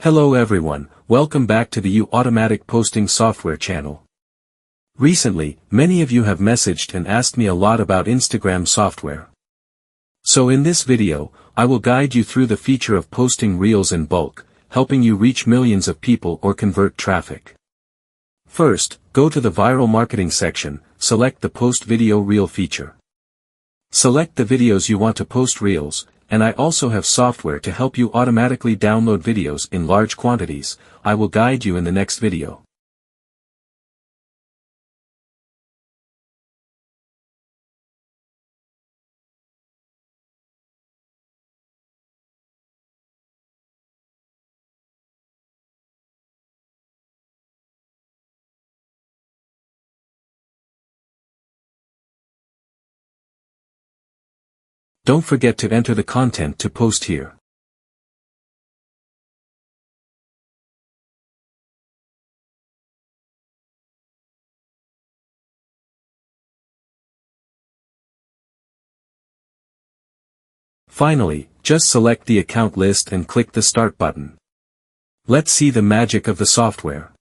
Hello everyone, welcome back to the Automatic Posting Software channel. Recently, many of you have messaged and asked me a lot about Instagram software. So in this video, I will guide you through the feature of posting reels in bulk, helping you reach millions of people or convert traffic. First, go to the viral marketing section, select the post video reel feature. Select the videos you want to post reels, and I also have software to help you automatically download videos in large quantities. I will guide you in the next video. Don't forget to enter the content to post here. Finally, just select the account list and click the Start button. Let's see the magic of the software.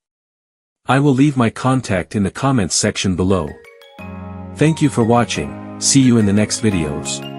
I will leave my contact in the comments section below. Thank you for watching, see you in the next videos.